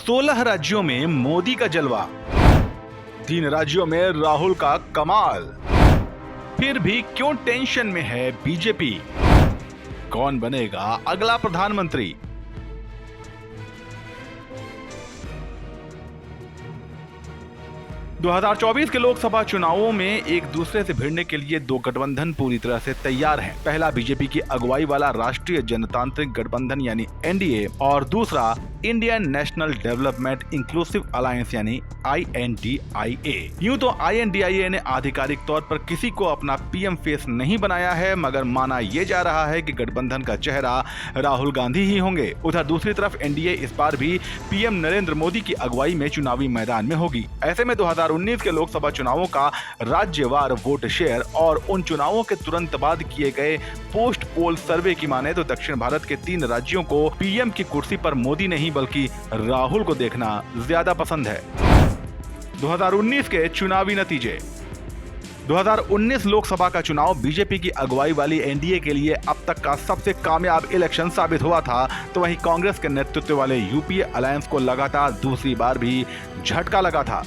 16 राज्यों में मोदी का जलवा, 3 राज्यों में राहुल का कमाल। फिर भी क्यों टेंशन में है बीजेपी? कौन बनेगा अगला प्रधानमंत्री? दो 2024 के लोकसभा चुनावों में एक दूसरे से भिड़ने के लिए दो गठबंधन पूरी तरह से तैयार हैं। पहला बीजेपी की अगुवाई वाला राष्ट्रीय जनतांत्रिक गठबंधन यानी एनडीए और दूसरा Indian national development inclusive alliance यानी INDIA। यूं तो INDIA ने आधिकारिक तौर पर किसी को अपना पीएम फेस नहीं बनाया है, मगर माना यह जा रहा है कि गठबंधन का चेहरा राहुल गांधी ही होंगे। उधर दूसरी तरफ एनडीए इस बार भी पीएम नरेंद्र मोदी की अगुवाई में चुनावी मैदान में होगी। ऐसे में 2019 के लोकसभा चुनावों का राज्यवार वोट शेयर और उन चुनावों के तुरंत बाद किए गए पोस्ट पोल सर्वे की माने तो दक्षिण भारत के 3 राज्यों को पीएम की कुर्सी पर मोदी नहीं बल्कि राहुल को देखना ज्यादा पसंद है। 2019 के चुनावी नतीजे। 2019 लोकसभा का चुनाव बीजेपी की अगुवाई वाली एनडीए के लिए अब तक का सबसे कामयाब इलेक्शन साबित हुआ था, तो वहीं कांग्रेस के नेतृत्व वाले यूपीए अलायंस को लगातार दूसरी बार भी झटका लगा था।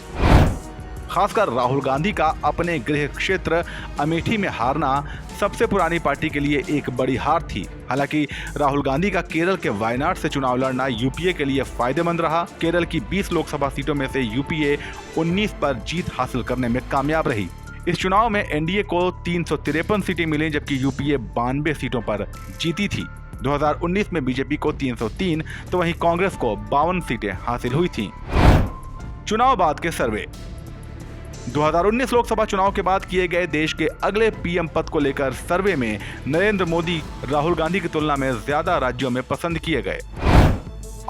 खासकर राहुल गांधी का अपने गृह क्षेत्र अमेठी में हारना सबसे पुरानी पार्टी के लिए एक बड़ी हार थी। हालांकि राहुल गांधी का केरल के वायनाड से चुनाव लड़ना यूपीए के लिए फायदेमंद रहा। केरल की 20 लोकसभा सीटों में से यूपीए 19 पर जीत हासिल करने में कामयाब रही। इस चुनाव में एनडीए को 353 सीटें मिली, जबकि यूपीए 92 सीटों पर जीती थी। 2019 में बीजेपी को 303 तो वहीं कांग्रेस को 52 सीटें हासिल हुई थी। चुनाव बाद के सर्वे। 2019 लोकसभा चुनाव के बाद किए गए देश के अगले पीएम पद को लेकर सर्वे में नरेंद्र मोदी राहुल गांधी की तुलना में ज्यादा राज्यों में पसंद किए गए।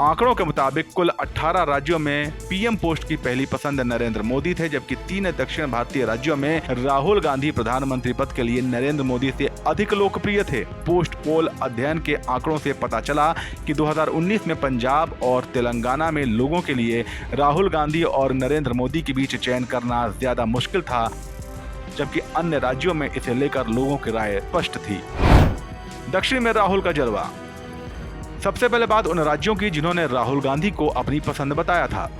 आंकड़ों के मुताबिक कुल 18 राज्यों में पीएम पोस्ट की पहली पसंद नरेंद्र मोदी थे, जबकि 3 दक्षिण भारतीय राज्यों में राहुल गांधी प्रधानमंत्री पद के लिए नरेंद्र मोदी से अधिक लोकप्रिय थे। पोस्ट पोल अध्ययन के आंकड़ों से पता चला कि 2019 में पंजाब और तेलंगाना में लोगों के लिए राहुल गांधी और नरेंद्र मोदी के बीच चयन करना ज्यादा मुश्किल था, जबकि अन्य राज्यों में इसे लेकर लोगों की राय स्पष्ट थी। दक्षिण में राहुल का जलवा। सबसे पहले बात उन राज्यों की जिन्होंने राहुल गांधी को अपनी पसंद बताया था।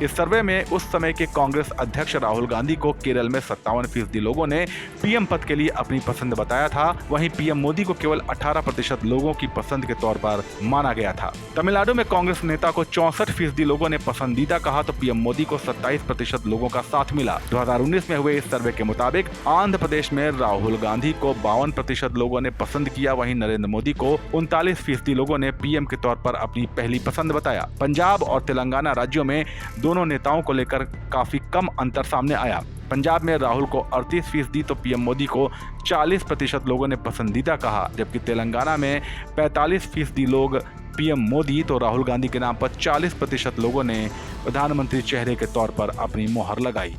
इस सर्वे में उस समय के कांग्रेस अध्यक्ष राहुल गांधी को केरल में 57% लोगों ने पीएम पद के लिए अपनी पसंद बताया था। वहीं पीएम मोदी को केवल 18% लोगों की पसंद के तौर पर माना गया था। तमिलनाडु में कांग्रेस नेता को 64% लोगों ने पसंदीदा कहा तो पीएम मोदी को 27% लोगों का साथ मिला। 2019 में हुए इस सर्वे के मुताबिक आंध्र प्रदेश में राहुल गांधी को 52% लोगों ने पसंद किया, वहीं नरेंद्र मोदी को 39% लोगों ने पीएम के तौर पर अपनी पहली पसंद बताया। पंजाब और तेलंगाना राज्यों में दोनों नेताओं को लेकर काफी कम अंतर सामने आया। पंजाब में राहुल को 38% तो पीएम मोदी को 40% लोगों ने पसंदीदा कहा, जबकि तेलंगाना में 45% लोग पीएम मोदी तो राहुल गांधी के नाम पर 40% लोगों ने प्रधानमंत्री चेहरे के तौर पर अपनी मोहर लगाई।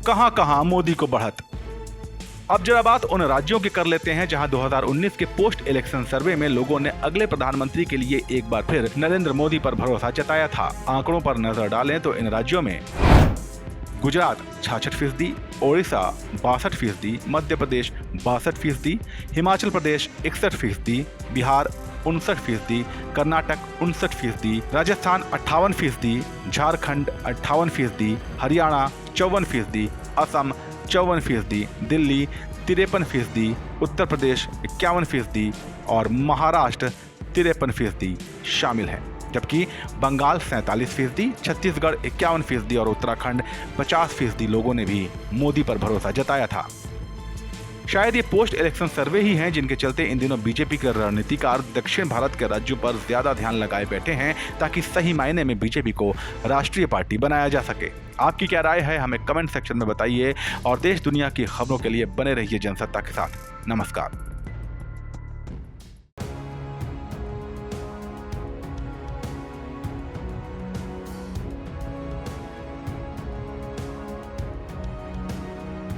कहां मोदी को बढ़त। अब जरा बात उन राज्यों की कर लेते हैं जहां 2019 के पोस्ट इलेक्शन सर्वे में लोगों ने अगले प्रधानमंत्री के लिए एक बार फिर नरेंद्र मोदी पर भरोसा जताया था। आंकड़ों पर नजर डालें तो इन राज्यों में गुजरात 66%, ओडिशा 62%, मध्य प्रदेश 62%, हिमाचल प्रदेश 61%, बिहार 59%, कर्नाटक 59%, राजस्थान 58%, झारखंड 58%, हरियाणा 54%, असम 54%, दिल्ली 53%, उत्तर प्रदेश 51% और महाराष्ट्र 53% शामिल है, जबकि बंगाल 47%, छत्तीसगढ़ 51% और उत्तराखंड 50% लोगों ने भी मोदी पर भरोसा जताया था। शायद ये पोस्ट इलेक्शन सर्वे ही हैं जिनके चलते इन दिनों बीजेपी के रणनीतिकार दक्षिण भारत के राज्यों पर ज्यादा ध्यान लगाए बैठे हैं, ताकि सही मायने में बीजेपी को राष्ट्रीय पार्टी बनाया जा सके। आपकी क्या राय है हमें कमेंट सेक्शन में बताइए और देश दुनिया की खबरों के लिए बने रहिए जनसत्ता के साथ। नमस्कार।